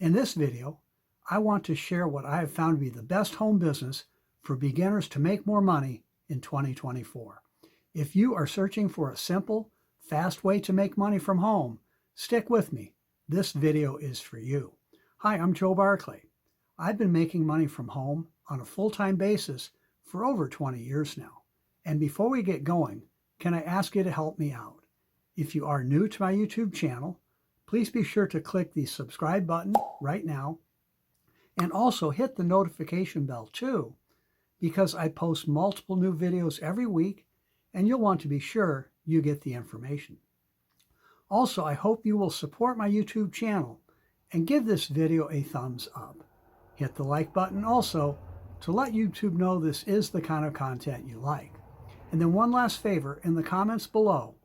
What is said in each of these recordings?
In this video, I want to share what I have found to be the best home business for beginners to make more money in 2024. If you are searching for a simple, fast way to make money from home, stick with me. This video is for you. Hi, I'm Joe Barclay. I've been making money from home on a full-time basis for over 20 years now. And before we get going, can I ask you to help me out? If you are new to my YouTube channel, please be sure to click the subscribe button right now and also hit the notification bell too, because I post multiple new videos every week and you'll want to be sure you get the information. Also, I hope you will support my YouTube channel and give this video a thumbs up. Hit the like button also to let YouTube know this is the kind of content you like. And then one last favor, in the comments below,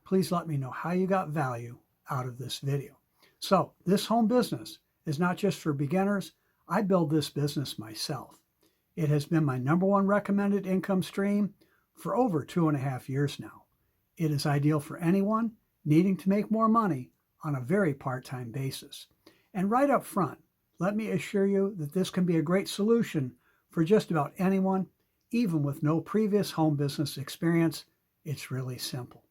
please let me know how you got value out of this video. So this home business is not just for beginners. I build this business myself. It has been my #1 recommended income stream for over 2.5 years now. It is ideal for anyone needing to make more money on a very part-time basis. And right up front, let me assure you that this can be a great solution for just about anyone, even with no previous home business experience. It's really simple.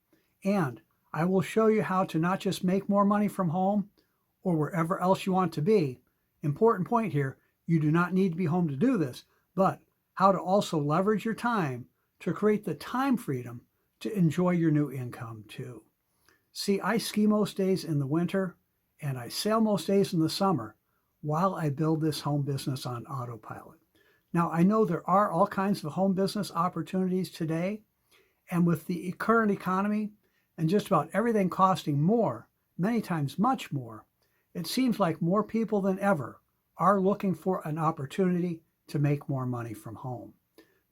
And I will show you how to not just make more money from home or wherever else you want to be. Important point here, you do not need to be home to do this, but how to also leverage your time to create the time freedom to enjoy your new income too. See, I ski most days in the winter and I sail most days in the summer while I build this home business on autopilot. Now, I know there are all kinds of home business opportunities today, and with the current economy and just about everything costing more, many times much more, it seems like more people than ever are looking for an opportunity to make more money from home.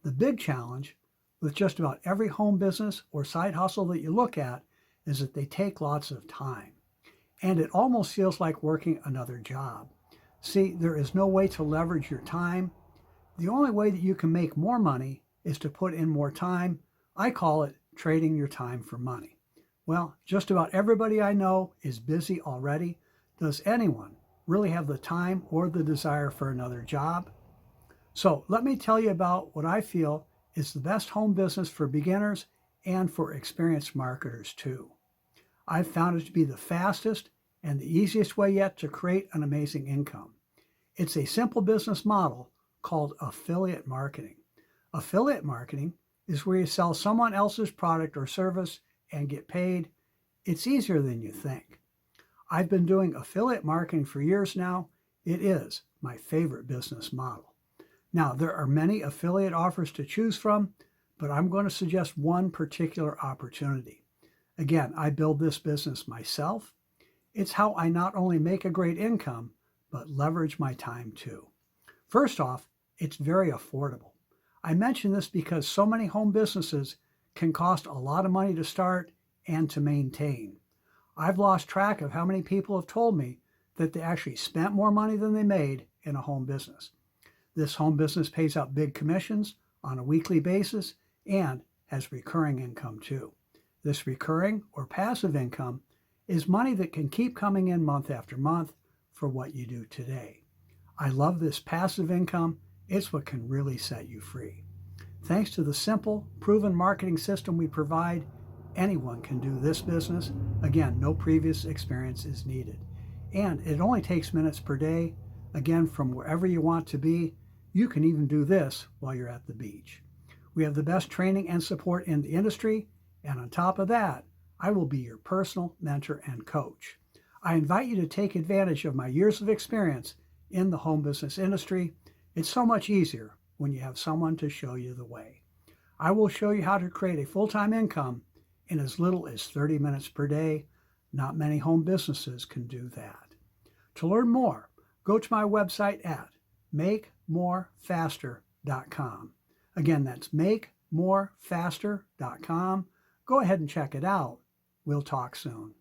The big challenge with just about every home business or side hustle that you look at is that they take lots of time. And it almost feels like working another job. See, there is no way to leverage your time. The only way that you can make more money is to put in more time. I call it trading your time for money. Well, just about everybody I know is busy already. Does anyone really have the time or the desire for another job? So let me tell you about what I feel is the best home business for beginners and for experienced marketers too. I've found it to be the fastest and the easiest way yet to create an amazing income. It's a simple business model called affiliate marketing. Affiliate marketing is where you sell someone else's product or service and get paid. It's easier than you think. I've been doing affiliate marketing for years now. It is my favorite business model. Now, there are many affiliate offers to choose from, but I'm going to suggest one particular opportunity. Again, I build this business myself. It's how I not only make a great income, but leverage my time too. First off, it's very affordable. I mention this because so many home businesses can cost a lot of money to start and to maintain. I've lost track of how many people have told me that they actually spent more money than they made in a home business. This home business pays out big commissions on a weekly basis and has recurring income too. This recurring or passive income is money that can keep coming in month after month for what you do today. I love this passive income. It's what can really set you free. Thanks to the simple, proven marketing system we provide, anyone can do this business. Again, no previous experience is needed. And it only takes minutes per day. Again, from wherever you want to be, you can even do this while you're at the beach. We have the best training and support in the industry. And on top of that, I will be your personal mentor and coach. I invite you to take advantage of my years of experience in the home business industry. It's so much easier when you have someone to show you the way. I will show you how to create a full-time income in as little as 30 minutes per day. Not many home businesses can do that. To learn more, go to my website at makemorefaster.com. Again, that's makemorefaster.com. Go ahead and check it out. We'll talk soon.